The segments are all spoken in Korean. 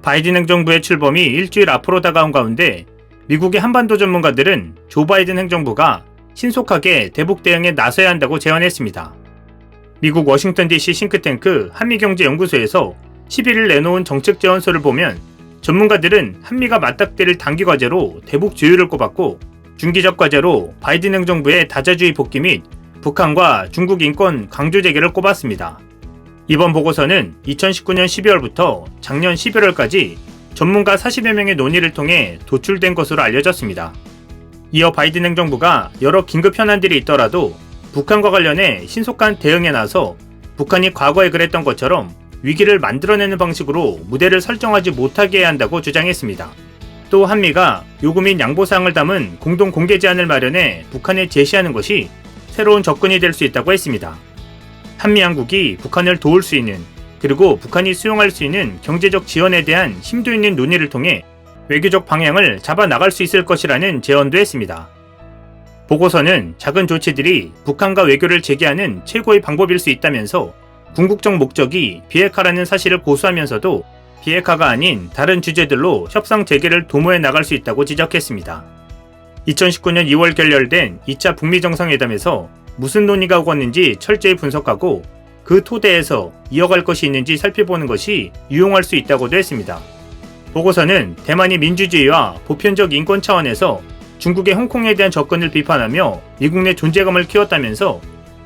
바이든 행정부의 출범이 일주일 앞으로 다가온 가운데 미국의 한반도 전문가들은 조 바이든 행정부가 신속하게 대북 대응에 나서야 한다고 제안했습니다. 미국 워싱턴 DC 싱크탱크 한미경제연구소에서 11일 내놓은 정책 제안서를 보면 전문가들은 한미가 맞닥뜨릴 단기 과제로 대북 조율을 꼽았고 중기적 과제로 바이든 행정부의 다자주의 복귀 및 북한과 중국 인권 강조 재개를 꼽았습니다. 이번 보고서는 2019년 12월부터 작년 11월까지 전문가 40여 명의 논의를 통해 도출된 것으로 알려졌습니다. 이어 바이든 행정부가 여러 긴급 현안들이 있더라도 북한과 관련해 신속한 대응에 나서 북한이 과거에 그랬던 것처럼 위기를 만들어내는 방식으로 무대를 설정하지 못하게 해야 한다고 주장했습니다. 또 한미가 요구 및 양보사항을 담은 공동 공개 제안을 마련해 북한에 제시하는 것이 새로운 접근이 될 수 있다고 했습니다. 한미 양국이 북한을 도울 수 있는 그리고 북한이 수용할 수 있는 경제적 지원에 대한 심도 있는 논의를 통해 외교적 방향을 잡아 나갈 수 있을 것이라는 제언도 했습니다. 보고서는 작은 조치들이 북한과 외교를 재개하는 최고의 방법일 수 있다면서 궁극적 목적이 비핵화라는 사실을 고수하면서도 비핵화가 아닌 다른 주제들로 협상 재개를 도모해 나갈 수 있다고 지적했습니다. 2019년 2월 결렬된 2차 북미 정상회담에서 무슨 논의가 오갔는지 철저히 분석하고 그 토대에서 이어갈 것이 있는지 살펴보는 것이 유용할 수 있다고도 했습니다. 보고서는 대만이 민주주의와 보편적 인권 차원에서 중국의 홍콩에 대한 접근을 비판하며 미국 내 존재감을 키웠다면서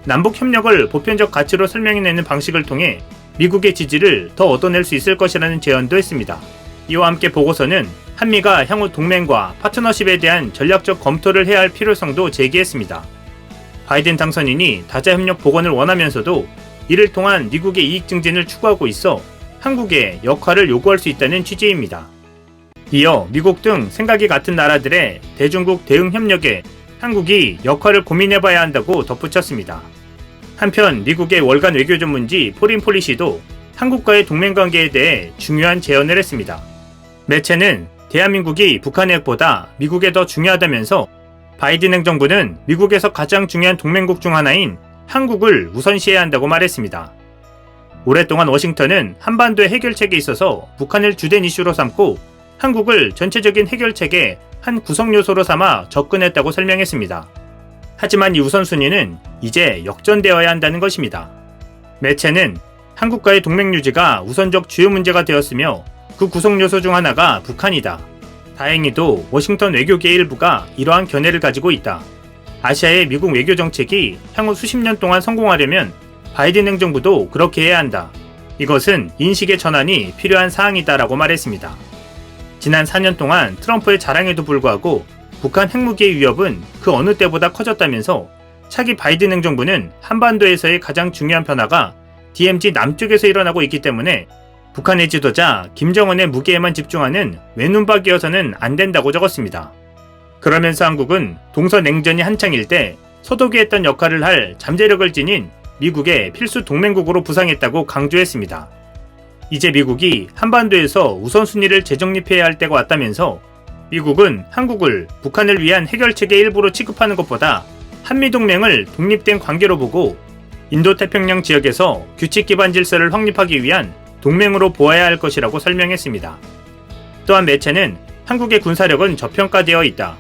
남북 협력을 보편적 가치로 설명해내는 방식을 통해 미국의 지지를 더 얻어낼 수 있을 것이라는 제언도 했습니다. 이와 함께 보고서는 한미가 향후 동맹과 파트너십에 대한 전략적 검토를 해야 할 필요성도 제기했습니다. 바이든 당선인이 다자협력 복원을 원하면서도 이를 통한 미국의 이익 증진을 추구하고 있어 한국에 역할을 요구할 수 있다는 취지입니다. 이어 미국 등 생각이 같은 나라들의 대중국 대응 협력에 한국이 역할을 고민해봐야 한다고 덧붙였습니다. 한편 미국의 월간 외교 전문지 포린폴리시도 한국과의 동맹관계에 대해 중요한 제언을 했습니다. 매체는 대한민국이 북한의 핵보다 미국에 더 중요하다면서 바이든 행정부는 미국에서 가장 중요한 동맹국 중 하나인 한국을 우선시해야 한다고 말했습니다. 오랫동안 워싱턴은 한반도의 해결책에 있어서 북한을 주된 이슈로 삼고 한국을 전체적인 해결책의 한 구성 요소로 삼아 접근했다고 설명했습니다. 하지만 이 우선순위는 이제 역전되어야 한다는 것입니다. 매체는 한국과의 동맹 유지가 우선적 주요 문제가 되었으며 그 구성 요소 중 하나가 북한이다. 다행히도 워싱턴 외교계 일부가 이러한 견해를 가지고 있다. 아시아의 미국 외교 정책이 향후 수십 년 동안 성공하려면 바이든 행정부도 그렇게 해야 한다. 이것은 인식의 전환이 필요한 사항이다라고 말했습니다. 지난 4년 동안 트럼프의 자랑에도 불구하고 북한 핵무기의 위협은 그 어느 때보다 커졌다면서 차기 바이든 행정부는 한반도에서의 가장 중요한 변화가 DMZ 남쪽에서 일어나고 있기 때문에 북한의 지도자 김정은의 무기에만 집중하는 외눈박이어서는 안 된다고 적었습니다. 그러면서 한국은 동서냉전이 한창일 때 서독이 했던 역할을 할 잠재력을 지닌 미국의 필수 동맹국으로 부상했다고 강조했습니다. 이제 미국이 한반도에서 우선순위를 재정립해야 할 때가 왔다면서 미국은 한국을 북한을 위한 해결책의 일부로 취급하는 것보다 한미동맹을 독립된 관계로 보고 인도태평양 지역에서 규칙 기반 질서를 확립하기 위한 동맹으로 보아야 할 것이라고 설명했습니다. 또한 매체는 한국의 군사력은 저평가되어 있다.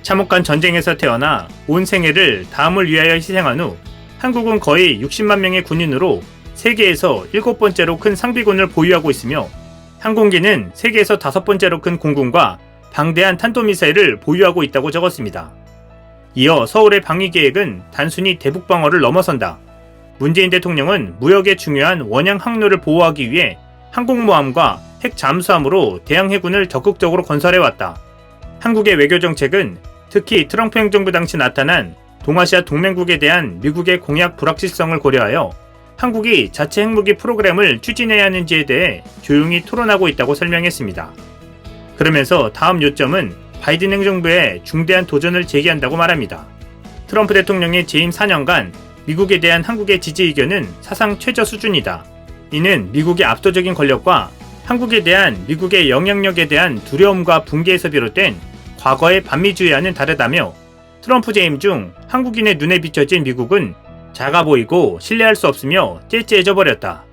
참혹한 전쟁에서 태어나 온 생애를 다음을 위하여 희생한 후 한국은 거의 60만 명의 군인으로 세계에서 7번째로 큰 상비군을 보유하고 있으며 항공기는 세계에서 5번째로 큰 공군과 방대한 탄도미사일을 보유하고 있다고 적었습니다. 이어 서울의 방위 계획은 단순히 대북 방어를 넘어선다. 문재인 대통령은 무역의 중요한 원양 항로를 보호하기 위해 항공모함과 핵 잠수함으로 대양 해군을 적극적으로 건설해왔다. 한국의 외교 정책은 특히 트럼프 행정부 당시 나타난 동아시아 동맹국에 대한 미국의 공약 불확실성을 고려하여 한국이 자체 핵무기 프로그램을 추진해야 하는지에 대해 조용히 토론하고 있다고 설명했습니다. 그러면서 다음 요점은 바이든 행정부의 중대한 도전을 제기한다고 말합니다. 트럼프 대통령의 재임 4년간 미국에 대한 한국의 지지 의견은 사상 최저 수준이다. 이는 미국의 압도적인 권력과 한국에 대한 미국의 영향력에 대한 두려움과 붕괴에서 비롯된 과거의 반미주의와는 다르다며 트럼프 재임 중 한국인의 눈에 비춰진 미국은 작아 보이고 신뢰할 수 없으며 째째해져 버렸다.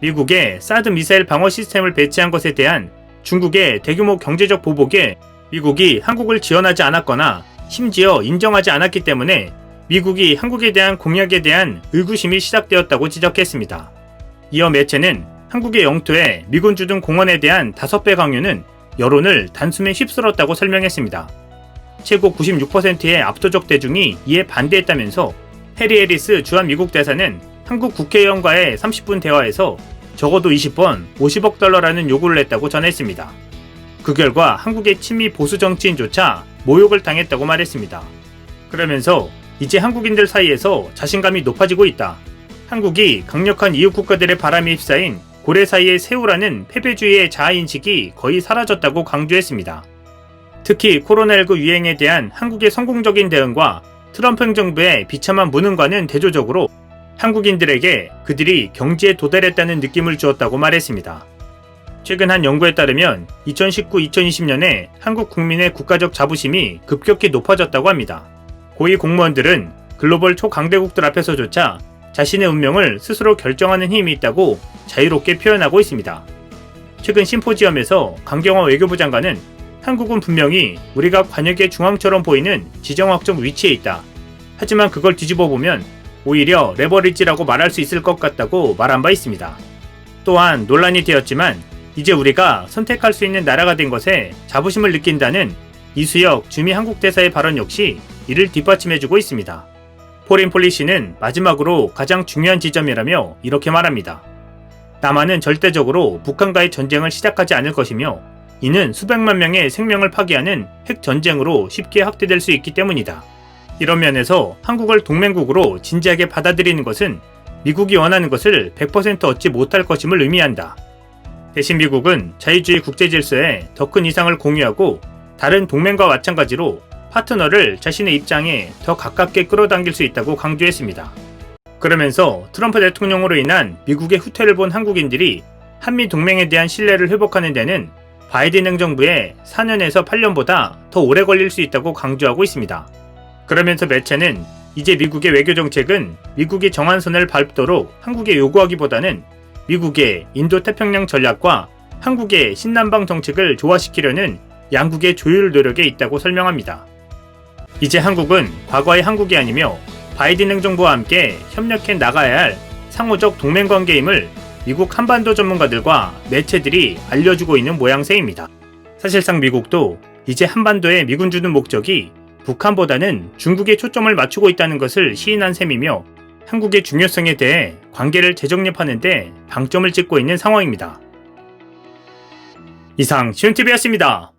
미국의 사드 미사일 방어 시스템을 배치한 것에 대한 중국의 대규모 경제적 보복에 미국이 한국을 지원하지 않았거나 심지어 인정하지 않았기 때문에 미국이 한국에 대한 공약에 대한 의구심이 시작되었다고 지적했습니다. 이어 매체는 한국의 영토에 미군 주둔 공원에 대한 5배 강요는 여론을 단숨에 휩쓸었다고 설명했습니다. 최고 96%의 압도적 대중이 이에 반대했다면서 해리 해리스 주한 미국 대사는 한국 국회의원과의 30분 대화에서 적어도 20번 50억 달러라는 요구를 했다고 전했습니다. 그 결과 한국의 친미 보수 정치인조차 모욕을 당했다고 말했습니다. 그러면서 이제 한국인들 사이에서 자신감이 높아지고 있다. 한국이 강력한 이웃 국가들의 바람에 휩싸인 고래 사이의 새우라는 패배주의의 자아인식이 거의 사라졌다고 강조했습니다. 특히 코로나19 유행에 대한 한국의 성공적인 대응과 트럼프 행정부의 비참한 무능과는 대조적으로 한국인들에게 그들이 경지에 도달했다는 느낌을 주었다고 말했습니다. 최근 한 연구에 따르면 2019-2020년에 한국 국민의 국가적 자부심이 급격히 높아졌다고 합니다. 고위 공무원들은 글로벌 초강대국들 앞에서조차 자신의 운명을 스스로 결정하는 힘이 있다고 자유롭게 표현하고 있습니다. 최근 심포지엄에서 강경화 외교부 장관은 한국은 분명히 우리가 관역의 중앙처럼 보이는 지정학적 위치에 있다. 하지만 그걸 뒤집어 보면 오히려 레버리지라고 말할 수 있을 것 같다고 말한 바 있습니다. 또한 논란이 되었지만 이제 우리가 선택할 수 있는 나라가 된 것에 자부심을 느낀다는 이수혁 주미 한국대사의 발언 역시 이를 뒷받침해주고 있습니다. 포린 폴리시는 마지막으로 가장 중요한 지점이라며 이렇게 말합니다. 남한은 절대적으로 북한과의 전쟁을 시작하지 않을 것이며 이는 수백만 명의 생명을 파괴하는 핵전쟁으로 쉽게 확대될 수 있기 때문이다. 이런 면에서 한국을 동맹국으로 진지하게 받아들이는 것은 미국이 원하는 것을 100% 얻지 못할 것임을 의미한다. 대신 미국은 자유주의 국제질서에 더 큰 이상을 공유하고 다른 동맹과 마찬가지로 파트너를 자신의 입장에 더 가깝게 끌어당길 수 있다고 강조했습니다. 그러면서 트럼프 대통령으로 인한 미국의 후퇴를 본 한국인들이 한미 동맹에 대한 신뢰를 회복하는 데는 바이든 행정부의 4년에서 8년보다 더 오래 걸릴 수 있다고 강조하고 있습니다. 그러면서 매체는 이제 미국의 외교 정책은 미국이 정한 선을 밟도록 한국에 요구하기보다는 미국의 인도태평양 전략과 한국의 신남방 정책을 조화시키려는 양국의 조율 노력에 있다고 설명합니다. 이제 한국은 과거의 한국이 아니며 바이든 행정부와 함께 협력해 나가야 할 상호적 동맹관계임을 미국 한반도 전문가들과 매체들이 알려주고 있는 모양새입니다. 사실상 미국도 이제 한반도에 미군 주둔 목적이 북한보다는 중국에 초점을 맞추고 있다는 것을 시인한 셈이며 한국의 중요성에 대해 관계를 재정립하는 데 방점을 찍고 있는 상황입니다. 이상 시온TV였습니다.